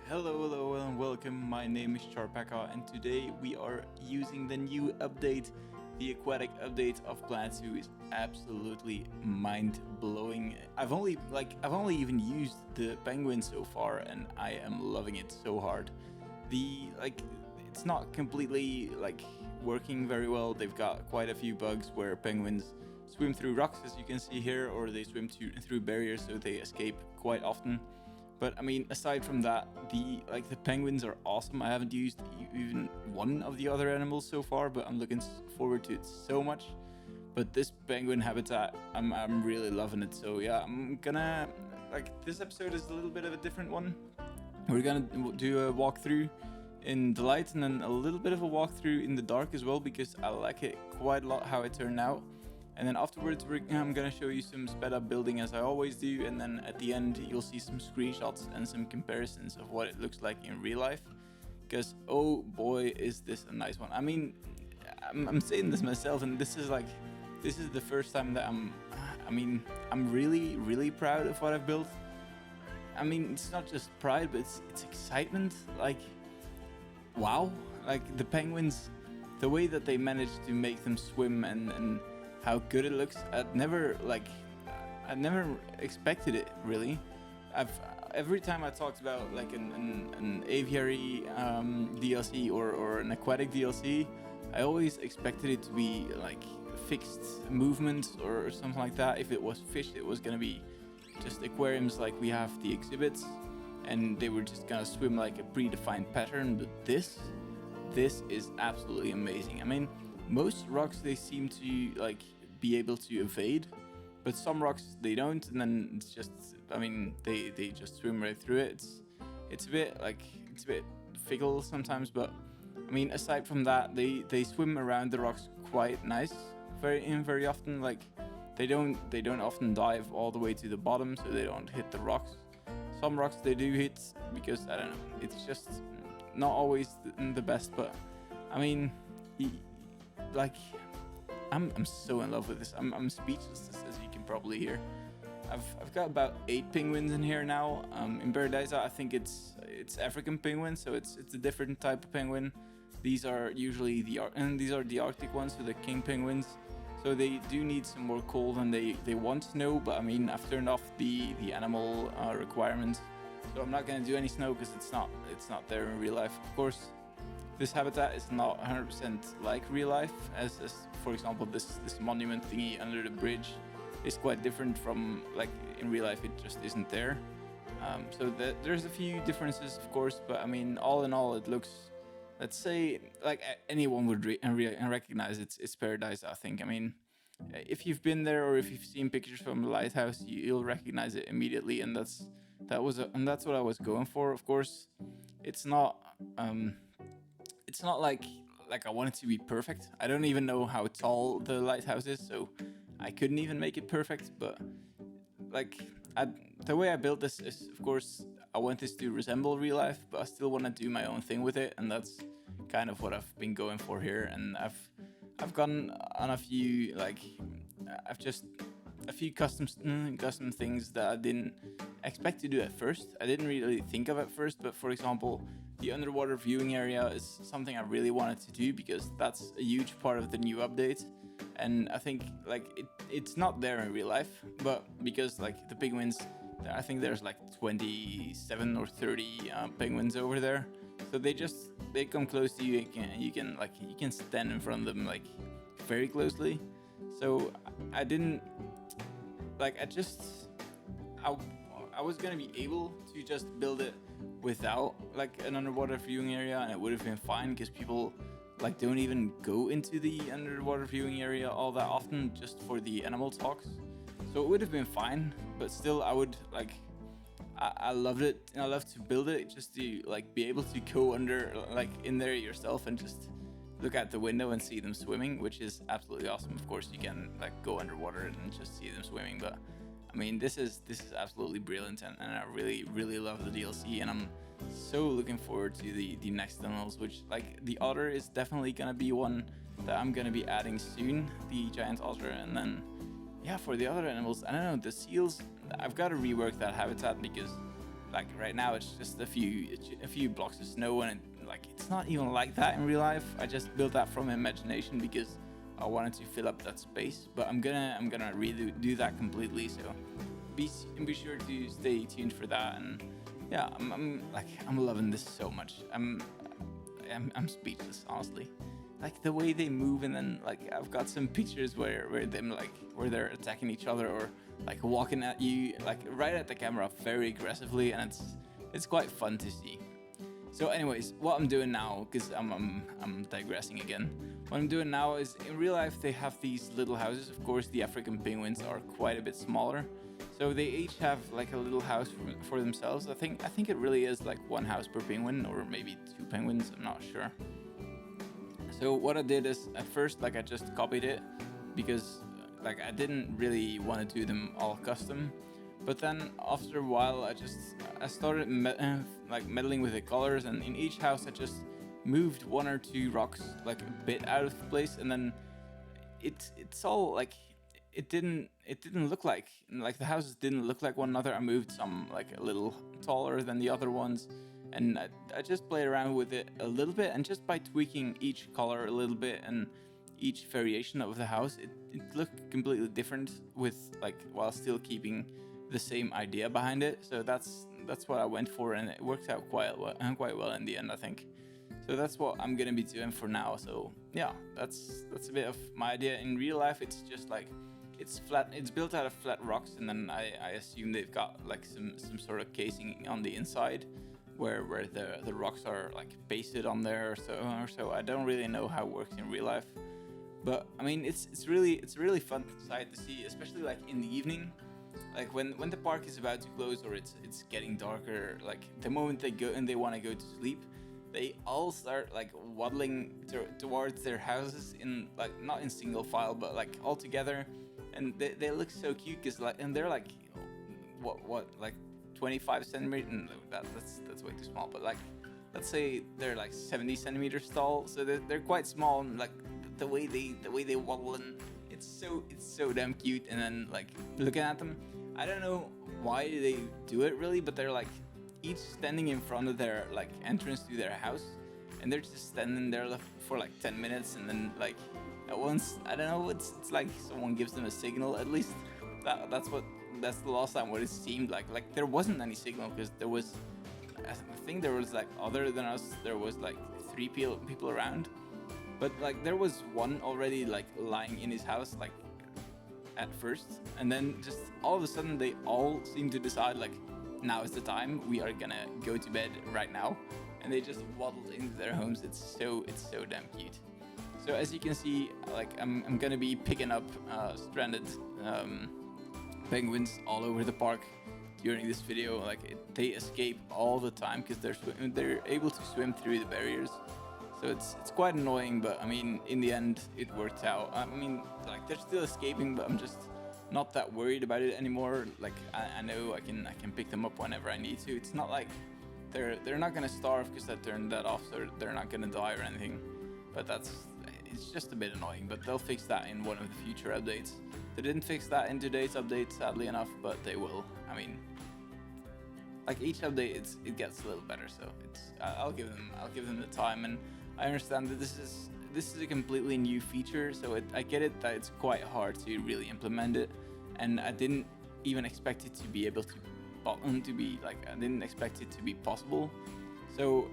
Hello, and welcome. My name is Charpaka, and today we are using the new update. The Aquatic update of Planet Zoo is absolutely mind-blowing. I've only even used the penguin so far, and I am loving it so hard. It's not completely working very well. They've got quite a few bugs where penguins swim through rocks, as you can see here, or they swim through barriers, so they escape quite often. But I mean, aside from that, the penguins are awesome. I haven't used even one of the other animals so far, but I'm looking forward to it so much. But this penguin habitat, I'm really loving it. So yeah, I'm gonna this episode is a little bit of a different one. We're gonna do a walkthrough in the light and then a little bit of a walkthrough in the dark as well, because I like it quite a lot how it turned out. And then afterwards, I'm gonna show you some sped up building as I always do, and then at the end you'll see some screenshots and some comparisons of what it looks like in real life. Because oh boy, is this a nice one. I mean, I'm saying this myself, and this is the first time that I'm really proud of what I've built. I mean, it's not just pride, but it's excitement. Like, wow, like the penguins, the way that they managed to make them swim and how good it looks. I never expected it really. Every time I talked about like an aviary DLC or an aquatic DLC, I always expected it to be like fixed movements or something like that. If it was fish, it was gonna be just aquariums like we have the exhibits, and they were just gonna swim like a predefined pattern. But this is absolutely amazing. I mean, most rocks they seem to be able to evade, but some rocks they don't, and then it's just, I mean, they just swim right through it. It's a bit fickle sometimes, but I mean, aside from that, they swim around the rocks quite nice. Very often, like they don't often dive all the way to the bottom, so they don't hit the rocks. Some rocks they do hit because I don't know. It's just not always the best, but I mean, I'm so in love with this. I'm speechless, as you can probably hear. I've got about 8 penguins in here now. In Pairi Daiza, I think it's African penguin, so it's a different type of penguin. These are usually the Arctic ones, so the king penguins. So they do need some more cold, and they want snow. But I mean, I've turned off the animal requirements, so I'm not gonna do any snow because it's not there in real life. Of course, this habitat is not 100% like real life, as for example this monument thingy under the bridge is quite different from like in real life. It just isn't there. So there's a few differences, of course, but I mean, all in all, it looks, let's say, like anyone would recognize it's Paradise. I think. I mean, if you've been there or if you've seen pictures from the Lighthouse, you'll recognize it immediately, and that's what I was going for. Of course, it's not like I want it to be perfect. I don't even know how tall the lighthouse is, so I couldn't even make it perfect. But the way I built this is, of course, I want this to resemble real life, but I still want to do my own thing with it, and that's kind of what I've been going for here. And I've gone on a few a few custom things that I didn't expect to do at first. I didn't really think of at first, but for example, the underwater viewing area is something I really wanted to do because that's a huge part of the new update. And I think it's not there in real life, but because the penguins, I think there's 27 or 30 penguins over there, so they come close to you, and you can stand in front of them very closely. So I didn't I was gonna be able to just build it without an underwater viewing area, and it would have been fine because people don't even go into the underwater viewing area all that often just for the animal talks. So it would have been fine, but still I would I loved it, and I love to build it just to be able to go under in there yourself and just look out the window and see them swimming, which is absolutely awesome. Of course, you can go underwater and just see them swimming, but I mean, this is absolutely brilliant, and I really love the DLC, and I'm so looking forward to the next tunnels, which the otter is definitely gonna be one that I'm gonna be adding soon, the giant otter. And then yeah, for the other animals, I don't know, the seals, I've got to rework that habitat because Like right now, it's just a few blocks of snow, and it's not even like that in real life. I just built that from imagination because I wanted to fill up that space. But I'm gonna redo that completely. So be sure to stay tuned for that. And yeah, I'm loving this so much. I'm speechless, honestly. Like the way they move, and then like I've got some pictures where they're attacking each other, or like walking at you, like right at the camera very aggressively, and it's quite fun to see. So anyways, what I'm doing now, because I'm digressing again. What I'm doing now is, in real life they have these little houses. Of course, the African penguins are quite a bit smaller, so they each have like a little house for themselves. I think it really is like one house per penguin, or maybe two penguins. I'm not sure. So what I did is, at first, like I just copied it because like I didn't really want to do them all custom. But then after a while, I started meddling with the colors, and in each house I just moved one or two rocks like a bit out of place, and then it's all like it didn't look like the houses didn't look like one another. I moved some like a little taller than the other ones. And I just played around with it a little bit, and just by tweaking each color a little bit and each variation of the house, it looked completely different while still keeping the same idea behind it. So that's what I went for, and it worked out quite well in the end, I think. So that's what I'm gonna be doing for now. So yeah, that's a bit of my idea. In real life, it's just like it's flat. It's built out of flat rocks, and then I assume they've got like some sort of casing on the inside, where the rocks are like pasted on there or so. I don't really know how it works in real life, but I mean it's really fun sight to see, especially like in the evening, like when the park is about to close, or it's getting darker. Like the moment they go and they want to go to sleep, they all start like waddling towards their houses, in like not in single file, but like all together, and they look so cute, because and they're like what like 25 centimeters. No, that's way too small. But like, let's say they're like 70 centimeters tall, so they're quite small. And like the way they waddle, and it's so damn cute. And then like looking at them, I don't know why they do it really, but they're like each standing in front of their like entrance to their house, and they're just standing there for like 10 minutes, and then like at once, I don't know, it's like someone gives them a signal. At least that's the last time what it seemed like. Like there wasn't any signal, because I think there was like, other than us, there was like 3 people around, but like there was one already like lying in his house like at first, and then just all of a sudden they all seem to decide like, now is the time, we are gonna go to bed right now, and they just waddled into their homes. It's so damn cute. So as you can see, like I'm gonna be picking up stranded penguins all over the park during this video. Like they escape all the time because they're able to swim through the barriers. So it's quite annoying, but I mean in the end it worked out. I mean, like they're still escaping, but I'm just not that worried about it anymore. Like I know I can pick them up whenever I need to. It's not like they're not gonna starve because I turned that off, so they're not gonna die or anything. But it's just a bit annoying, but they'll fix that in one of the future updates. They didn't fix that in today's update, sadly enough, but they will. I mean, like each update, it gets a little better, so I'll give them the time. And I understand that this is a completely new feature, so I get it that it's quite hard to really implement it, and I didn't even expect it to be able to be like, I didn't expect it to be possible. So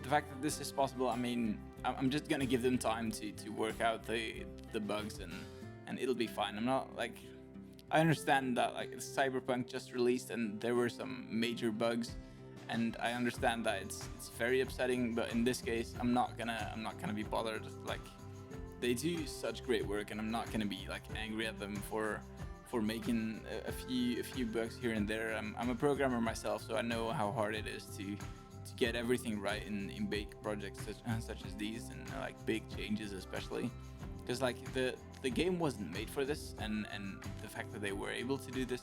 the fact that this is possible, I mean, I'm just gonna give them time to work out the bugs, and it'll be fine. I'm not like, I understand that like Cyberpunk just released and there were some major bugs, and I understand that it's very upsetting, but in this case I'm not gonna be bothered. Like they do such great work, and I'm not gonna be like angry at them for making a few bugs here and there. I'm a programmer myself, so I know how hard it is to get everything right in big projects such as these, and like big changes especially, because like the game wasn't made for this, and the fact that they were able to do this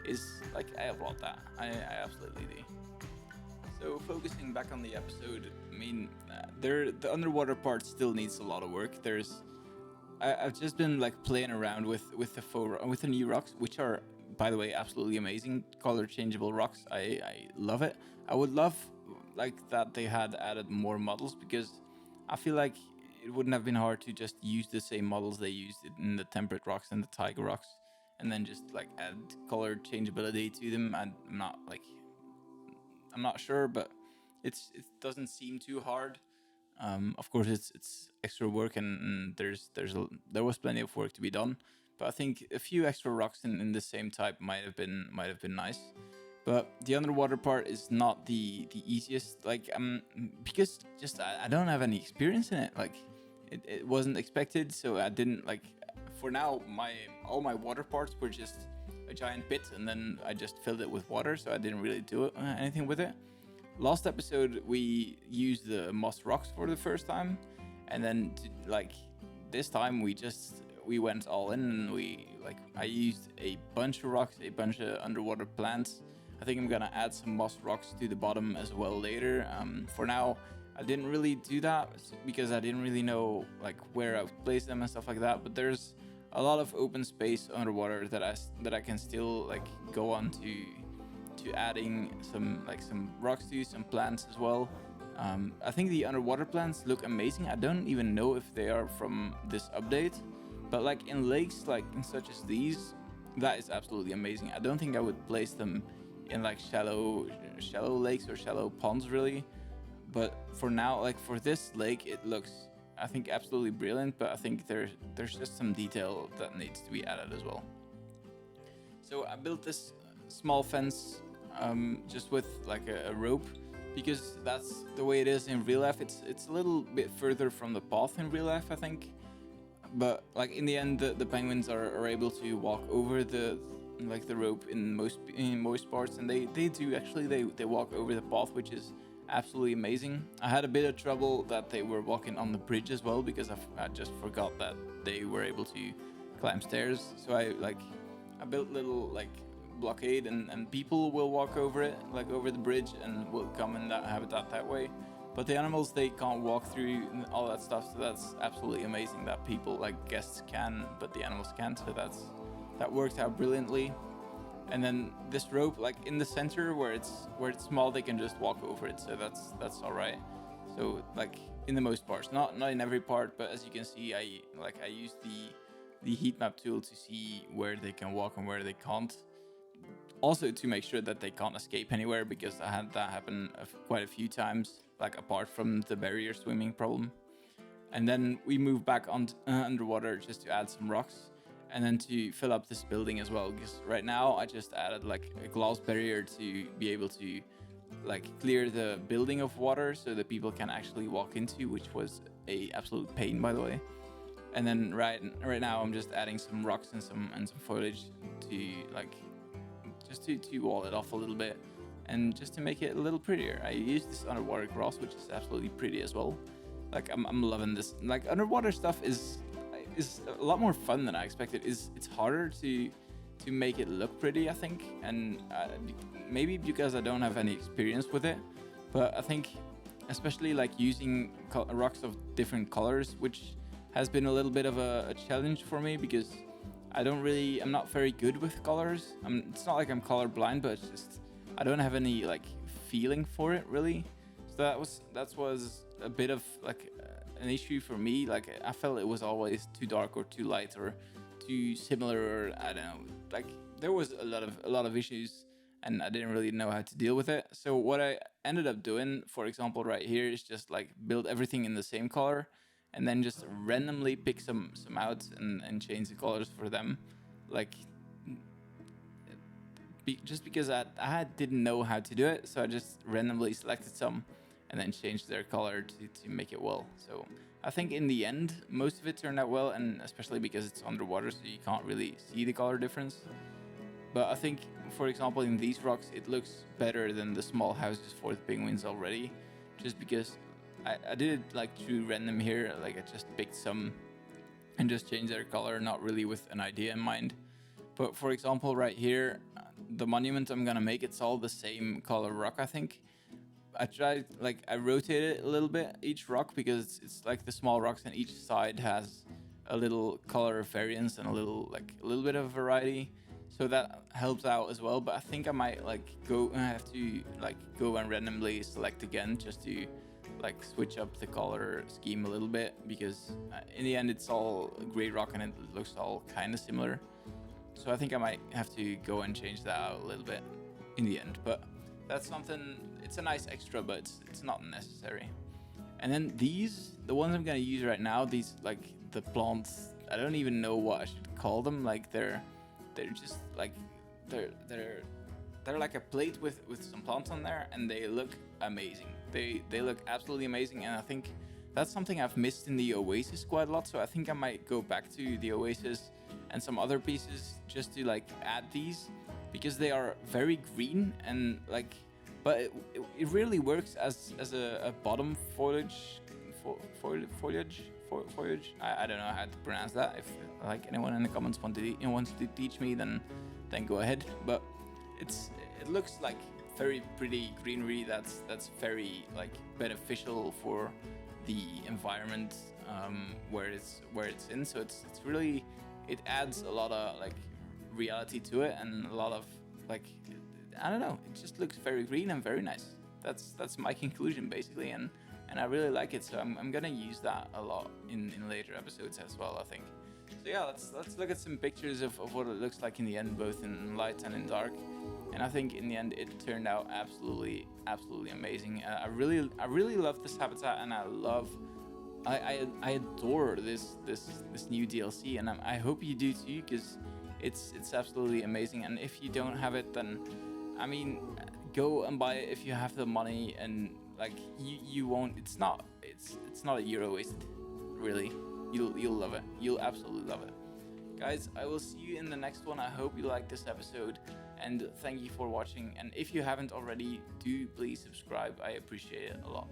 is like, I applaud that. I absolutely do. So focusing back on the episode, I mean, the underwater part still needs a lot of work. I've just been like playing around with the new rocks, which are by the way, absolutely amazing. Color changeable rocks. I love it. I would love like that they had added more models, because I feel like it wouldn't have been hard to just use the same models they used in the temperate rocks and the tiger rocks, and then just like add color changeability to them. I'm not sure, but it doesn't seem too hard. Of course, it's extra work, and there was plenty of work to be done. But I think a few extra rocks in the same type might have been nice. But the underwater part is not the easiest. Like because just I don't have any experience in it. Like it wasn't expected, so I didn't like. For now, all my water parts were just a giant pit, and then I just filled it with water, so I didn't really do anything with it. Last episode we used the moss rocks for the first time, and then this time we went all in, and I used a bunch of rocks, a bunch of underwater plants. I think I'm gonna add some moss rocks to the bottom as well later. For now, I didn't really do that because I didn't really know like where I would place them and stuff like that. But there's a lot of open space underwater that I can still like go on to adding some rocks to, some plants as well. I think the underwater plants look amazing. I don't even know if they are from this update, but like in lakes like in such as these, that is absolutely amazing. I don't think I would place them in like shallow lakes or shallow ponds really, but for now, like for this lake, it looks, I think, absolutely brilliant. But I think there's just some detail that needs to be added as well. So I built this small fence just with like a rope, because that's the way it is in real life. It's a little bit further from the path in real life, I think, but like in the end the penguins are able to walk over the rope in most parts, and they do actually, they walk over the path, which is absolutely amazing. I had a bit of trouble that they were walking on the bridge as well, because I just forgot that they were able to climb stairs. So I built little like blockade, and people will walk over it, like over the bridge, and will come in that habitat that way. But the animals, they can't walk through and all that stuff, so that's absolutely amazing that people like guests can, but the animals can't. So that worked out brilliantly. And then this rope, like in the center where it's small, they can just walk over it, so that's all right. So like in the most parts, not in every part, but as you can see, I used the heat map tool to see where they can walk and where they can't. Also to make sure that they can't escape anywhere, because I had that happen quite a few times, like apart from the barrier swimming problem. And then we moved back on underwater just to add some rocks, and then to fill up this building as well, because right now I just added like a glass barrier to be able to like clear the building of water so that people can actually walk into, which was a absolute pain, by the way. And then right now I'm just adding some rocks and some foliage to like just to wall it off a little bit, and just to make it a little prettier. I used this underwater grass, which is absolutely pretty as well. Like I'm loving this. Like underwater stuff is a lot more fun than I expected. It's harder to make it look pretty, I think, and maybe because I don't have any experience with it, but I think especially like using rocks of different colors, which has been a little bit of a challenge for me, because I'm not very good with colors. It's not like I'm colorblind, but it's just I don't have any like feeling for it really. So that was a bit of like an issue for me. Like I felt it was always too dark or too light or too similar, or I don't know. Like there was a lot of issues, and I didn't really know how to deal with it. So what I ended up doing, for example, right here, is just like build everything in the same color, and then just randomly pick some out and change the colors for them. Like just because I didn't know how to do it, so I just randomly selected some and then changed their color to make it well. So I think in the end, most of it turned out well, and especially because it's underwater, so you can't really see the color difference. But I think, for example, in these rocks, it looks better than the small houses for the penguins already, just because I did it like through random here. Like I just picked some and just changed their color, not really with an idea in mind. But for example, right here, the monument I'm gonna make, it's all the same color rock, I think. I rotated it a little bit, each rock, because it's like the small rocks, and each side has a little color variance and a little bit of variety. so that helps out as well. But I think I might like have to like go and randomly select again just to like switch up the color scheme a little bit, because in the end it's all gray rock and it looks all kind of similar. So I think I might have to go and change that out a little bit in the end. But that's something, it's a nice extra, but it's not necessary. And then these, the ones I'm gonna use right now, these like the plants, I don't even know what I should call them. Like they're just like they're like a plate with some plants on there, and they look amazing. They look absolutely amazing, and I think that's something I've missed in the Oasis quite a lot. So I think I might go back to the Oasis and some other pieces just to like add these, because they are very green and like, but it really works as a bottom foliage. I don't know how to pronounce that. If like anyone in the comments wants to teach me, then go ahead. But it looks like very pretty greenery that's very like beneficial for the environment where it's in. So it's really, it adds a lot of like reality to it, and a lot of like, I don't know, it just looks very green and very nice. That's my conclusion basically, and I really like it. So I'm gonna use that a lot in later episodes as well, I think. So yeah, let's look at some pictures of what it looks like in the end, both in light and in dark. And I think in the end it turned out absolutely amazing. I really love this habitat, and I adore this new DLC, and I hope you do too, because it's absolutely amazing. And if you don't have it, then I mean, go and buy it if you have the money, and like you won't. It's not a euro wasted, really. You'll love it. You'll absolutely love it. Guys, I will see you in the next one. I hope you liked this episode, and thank you for watching. And if you haven't already, do please subscribe. I appreciate it a lot.